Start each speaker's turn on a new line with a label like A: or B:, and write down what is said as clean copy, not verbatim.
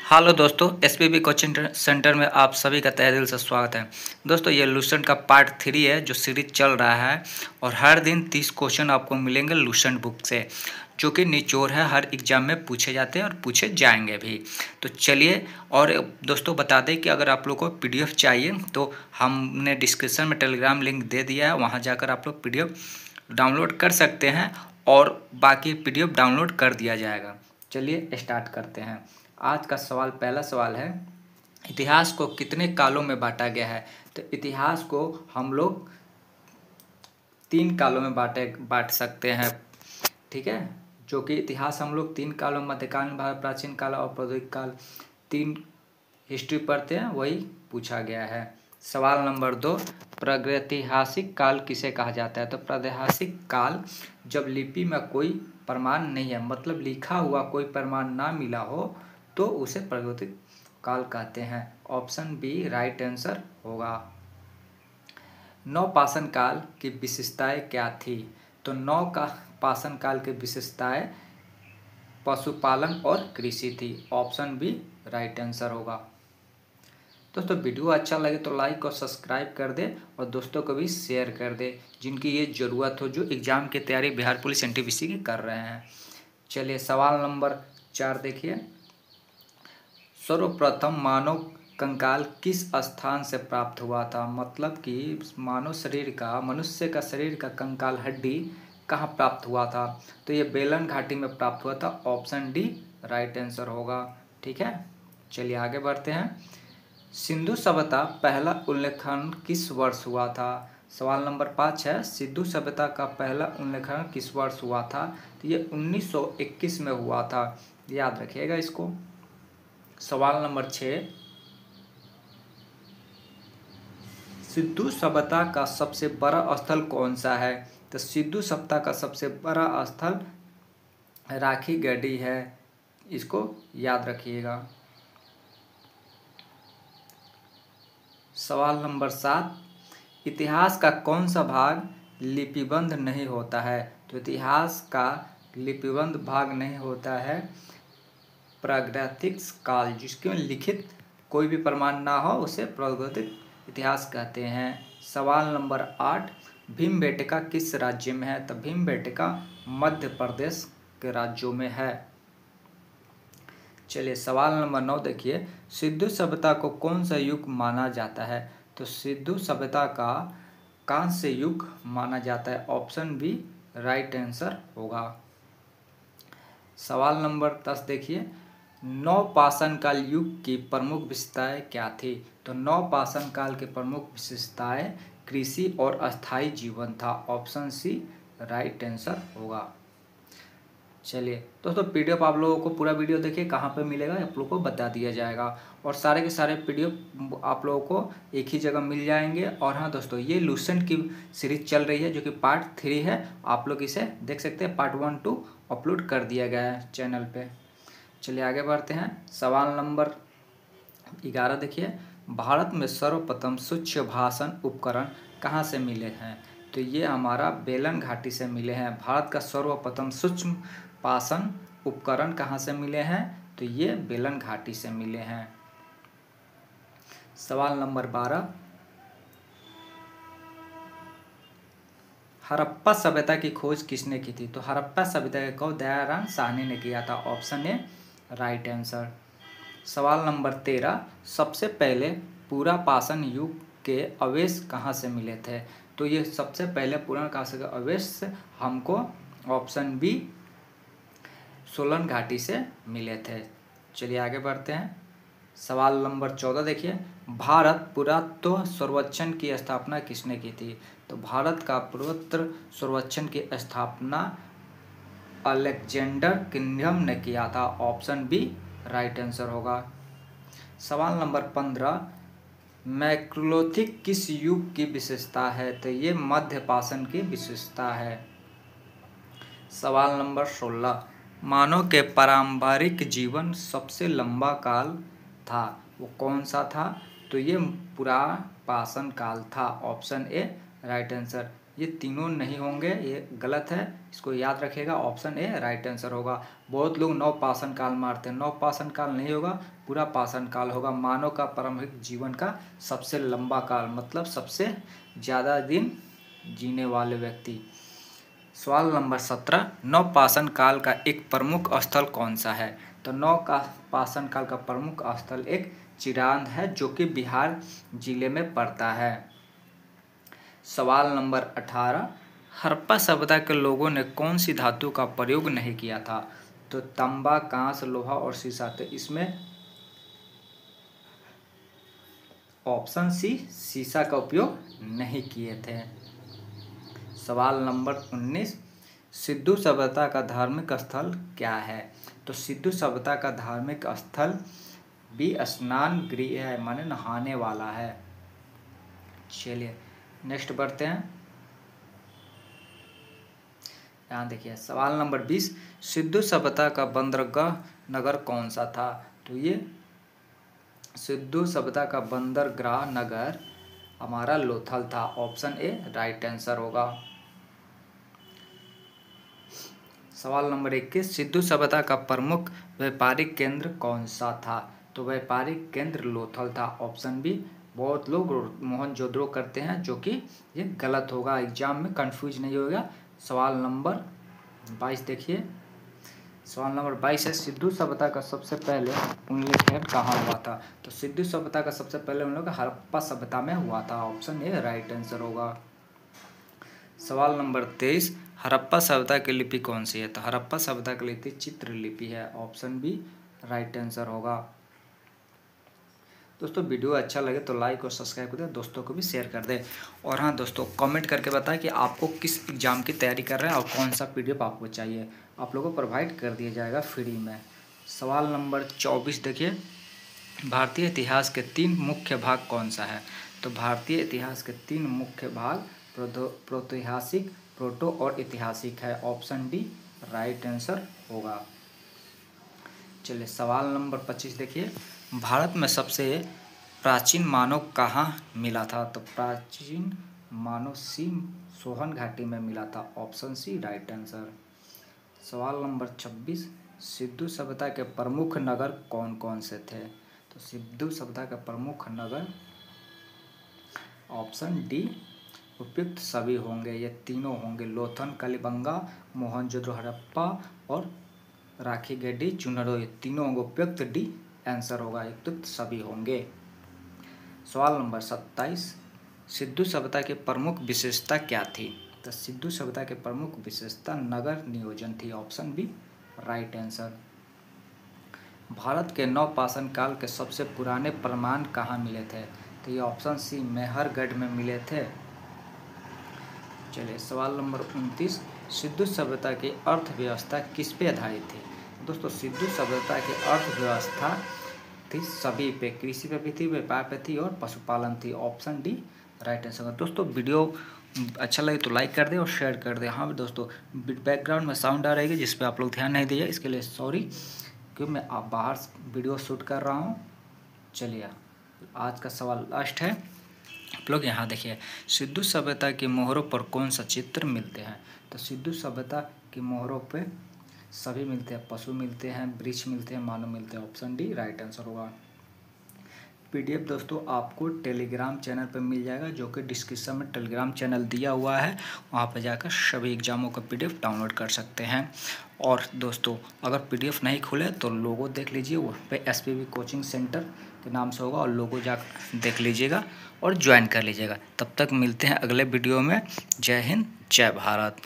A: Hello दोस्तों, SPB coaching centre में आप सभी का तहे दिल से स्वागत है। दोस्तों, ये लूसेंट का पार्ट 3 है जो सीरीज चल रहा है और हर दिन 30 क्वेश्चन आपको मिलेंगे लूसेंट बुक से, जो कि निचोड़ है, हर एग्जाम में पूछे जाते हैं और पूछे जाएंगे भी। तो चलिए, और दोस्तों बता दें कि अगर आप लोग को पीडीएफ चाहिए तो हमने डिस्क्रिप्शन में टेलीग्राम लिंक दे दिया है, वहाँ जाकर आप लोग पीडीएफ डाउनलोड कर सकते हैं और बाकी पीडीएफ डाउनलोड कर दिया जाएगा। चलिए स्टार्ट करते हैं। आज का सवाल, पहला सवाल है, इतिहास को कितने कालों में बांटा गया है? तो इतिहास को हम लोग 3 कालों में बांट सकते हैं, ठीक है। जो कि इतिहास हम लोग 3 कालों, मध्यकालीन, भारत प्राचीन काल और प्रौद्योगिक काल, 3 हिस्ट्री पढ़ते हैं, वही पूछा गया है। सवाल नंबर 2, प्रागैतिहासिक काल किसे कहा जाता है? तो प्रागैतिहासिक काल जब लिपि में कोई प्रमाण नहीं है, मतलब लिखा हुआ कोई प्रमाण ना मिला हो तो उसे प्रागैतिक काल कहते हैं। ऑप्शन बी राइट आंसर होगा। नवपाषाण काल की विशेषताएं क्या थी? तो नवपाषाण काल की विशेषताएं पशुपालन और कृषि थी। ऑप्शन बी राइट आंसर होगा। दोस्तों, वीडियो अच्छा लगे तो लाइक और सब्सक्राइब कर दे और दोस्तों को भी शेयर कर दे जिनकी ये ज़रूरत हो, जो एग्ज़ाम की तैयारी बिहार पुलिस एनटीपीसी की कर रहे हैं। चलिए सवाल नंबर 4 देखिए। सर्वप्रथम मानव कंकाल किस स्थान से प्राप्त हुआ था? मतलब कि मनुष्य का शरीर का कंकाल, हड्डी कहाँ प्राप्त हुआ था? तो ये बेलन घाटी में प्राप्त हुआ था। ऑप्शन डी राइट आंसर होगा, ठीक है। चलिए आगे बढ़ते हैं। सिंधु सभ्यता पहला उल्लेखन किस वर्ष हुआ था? सवाल नंबर 5 है, सिंधु सभ्यता का पहला उल्लेखन किस वर्ष हुआ था? तो ये 1921 में हुआ था, याद रखिएगा इसको। सवाल नंबर 6, सिंधु सभ्यता का सबसे बड़ा स्थल कौन सा है? तो सिंधु सभ्यता का सबसे बड़ा स्थल राखी गढ़ी है, इसको याद रखिएगा। सवाल नंबर 7, इतिहास का कौन सा भाग लिपिबंद नहीं होता है? तो इतिहास का लिपिबंद भाग नहीं होता है प्रागैतिक काल, जिसके लिखित कोई भी प्रमाण ना हो उसे प्रागैतिक इतिहास कहते हैं। सवाल नंबर 8, भीमबेटका किस राज्य में है? तो भीमबेटका मध्य प्रदेश के राज्यों में है। चलिए सवाल नंबर 9 देखिए। सिंधु सभ्यता को कौन सा युग माना जाता है? तो सिंधु सभ्यता का कांस्य युग माना जाता है। ऑप्शन बी राइट आंसर होगा। सवाल नंबर 10 देखिए। नवपाषाण काल युग की प्रमुख विशेषताएं क्या थी? तो नवपाषाण काल की प्रमुख विशेषताएं कृषि और अस्थायी जीवन था। ऑप्शन सी राइट आंसर होगा। चलिए दोस्तों, पीडीएफ आप लोगों को पूरा वीडियो देखिए, कहाँ पे मिलेगा आप लोगों को बता दिया जाएगा और सारे के सारे पीडीएफ आप लोगों को एक ही जगह मिल जाएंगे। और हाँ दोस्तों, ये लूसेंट की सीरीज चल रही है जो कि पार्ट 3 है, आप लोग इसे देख सकते हैं। पार्ट 1, 2 अपलोड कर दिया गया है चैनल पे। चलिए आगे बढ़ते हैं। सवाल नंबर 11 देखिए। भारत में सर्वप्रथम सूक्ष्म भाषण उपकरण कहाँ से मिले हैं? तो ये हमारा बेलन घाटी से मिले हैं। भारत का सर्वप्रथम सूक्ष्म भाषण उपकरण कहाँ से मिले हैं? तो ये बेलन घाटी से मिले हैं। सवाल नंबर 12, हड़प्पा सभ्यता की खोज किसने की थी? तो हड़प्पा सभ्यता की खोज दयाराम साहनी ने किया था। Option A right answer. सवाल नंबर 13, सबसे पहले पुरापाषाण युग के अवशेष कहाँ से मिले थे? तो ये सबसे पहले पुरापाषाण के अवशेष हमको ऑप्शन बी सोलन घाटी से मिले थे। चलिए आगे बढ़ते हैं। सवाल नंबर 14 देखिए। भारत पुरातत्व सर्वेक्षण की स्थापना किसने की थी? तो भारत का पुरातत्व सर्वेक्षण की स्थापना अलेक्जेंडर किंगडम ने किया था। ऑप्शन बी राइट आंसर होगा। सवाल नंबर 15, मैक्रोलिथिक किस युग की विशेषता है? तो ये मध्यपाषाण की विशेषता है। सवाल नंबर 16, मानव के पारंपरिक जीवन सबसे लंबा काल था, वो कौन सा था? तो ये पुरापाषाण काल था। Option A right answer. ये तीनों नहीं होंगे, ये गलत है, इसको याद रखिएगा। ऑप्शन ए राइट आंसर होगा। बहुत लोग नवपाषाण काल मारते हैं, नवपाषाण काल नहीं होगा, पूरा पाषाण काल होगा। मानव का प्रारंभिक जीवन का सबसे लंबा काल, मतलब सबसे ज़्यादा दिन जीने वाले व्यक्ति। सवाल नंबर 17, नवपाषाण काल का एक प्रमुख स्थल कौन सा है? तो नवपाषाण काल का प्रमुख स्थल एक चिरांद है, जो कि बिहार जिले में पड़ता है। सवाल नंबर 18, हड़प्पा सभ्यता के लोगों ने कौन सी धातु का प्रयोग नहीं किया था? तो तांबा, कांस, लोहा और सीसा। तो इसमें ऑप्शन सी सीसा का उपयोग नहीं किए थे। सवाल नंबर 19, सिंधु सभ्यता का धार्मिक स्थल क्या है? तो सिंधु सभ्यता का धार्मिक स्थल भी स्नान गृह है, माने नहाने वाला है। चलिए नेक्स्ट बढ़ते हैं। यहाँ देखिए सवाल नंबर 20, सिंधु सभ्यता का बंदरगाह नगर कौन सा था? तो ये सिंधु सभ्यता का बंदरगाह नगर हमारा लोथल था। ऑप्शन ए राइट आंसर होगा। सवाल नंबर 21, सिंधु सभ्यता का प्रमुख व्यापारिक केंद्र कौन सा था? तो व्यापारिक केंद्र लोथल था। Option B. बहुत लोग मोहनजोदड़ो करते हैं, जो कि ये गलत होगा, एग्जाम में कंफ्यूज नहीं होगा। सवाल नंबर 22 देखिए। सवाल नंबर 22 है, सिंधु सभ्यता का सबसे पहले उल्लेख कहाँ हुआ था? तो सिंधु सभ्यता का सबसे पहले हम लोग हड़प्पा सभ्यता में हुआ था। ऑप्शन ए राइट आंसर होगा। सवाल नंबर 23, हड़प्पा सभ्यता की लिपि कौन सी है? तो हड़प्पा सभ्यता की लिपि चित्रलिपि है। ऑप्शन बी राइट आंसर होगा। दोस्तों वीडियो अच्छा लगे तो लाइक और सब्सक्राइब कर दें, दोस्तों को भी शेयर कर दें। और हाँ दोस्तों, कमेंट करके बताएं कि आपको किस एग्ज़ाम की तैयारी कर रहे हैं और कौन सा पीडीएफ आपको चाहिए, आप लोगों को प्रोवाइड कर दिया जाएगा फ्री में। सवाल नंबर 24 देखिए, भारतीय इतिहास के 3 मुख्य भाग कौन सा है? तो भारतीय इतिहास के 3 मुख्य भाग प्रोतोहासिक, प्रोटो और ऐतिहासिक है। ऑप्शन डी राइट आंसर होगा। चलिए सवाल नंबर 25 देखिए, भारत में सबसे प्राचीन मानव कहाँ मिला था? तो प्राचीन मानव सोहन घाटी में मिला था। Option C right answer. सवाल नंबर 26, सिंधु सभ्यता के प्रमुख नगर कौन कौन से थे? तो सिंधु सभ्यता के प्रमुख नगर ऑप्शन डी उपयुक्त सभी होंगे, ये तीनों होंगे, लोथल, कलिबंगा, मोहनजोदड़ो हड़प्पा और राखी गड्डी चुनरो, ये तीनों होंगे। उपयुक्त डी आंसर होगा, उपयुक्त सभी होंगे। सवाल नंबर 27, सिंधु सभ्यता की प्रमुख विशेषता क्या थी? तो सिंधु सभ्यता की प्रमुख विशेषता नगर नियोजन थी। Option B right answer. Bharat के नवपाषाण काल के सबसे पुराने प्रमाण कहाँ मिले थे? तो ये ऑप्शन सी मेहरगढ़ में मिले थे। चलिए सवाल नंबर 29, सिंधु सभ्यता की अर्थव्यवस्था किस पे आधारित थी? दोस्तों सिंधु सभ्यता की अर्थव्यवस्था थी सभी पे, कृषि पे भी थी, व्यापार पे थी और पशुपालन थी। Option D right answer. दोस्तों वीडियो अच्छा लगे तो लाइक कर दें और शेयर कर दें। हाँ दोस्तों, बैकग्राउंड में साउंड आ रही है जिस पे आप लोग ध्यान नहीं दिए, इसके लिए सॉरी, क्योंकि मैं बाहर वीडियो शूट कर रहा हूँ। चलिए आज का सवाल लास्ट है, आप लोग यहाँ देखिए, सिंधु सभ्यता की मोहरों पर कौन सा चित्र मिलते हैं? तो सिंधु सभ्यता की मोहरों पे सभी मिलते हैं, पशु मिलते हैं, वृक्ष मिलते हैं, मानव मिलते हैं। ऑप्शन डी राइट आंसर होगा। पीडीएफ दोस्तों आपको टेलीग्राम चैनल पर मिल जाएगा, जो कि डिस्क्रिप्शन में टेलीग्राम चैनल दिया हुआ है, वहाँ पर जाकर सभी एग्जामों का पीडीएफ डाउनलोड कर सकते हैं। और दोस्तों अगर पीडीएफ नहीं खुले तो लोगो देख लीजिए, वहाँ पे एसपीबी कोचिंग सेंटर के नाम से होगा, और लोगो जाकर देख लीजिएगा और ज्वाइन कर लीजिएगा। तब तक मिलते हैं अगले वीडियो में। जय हिंद, जय भारत।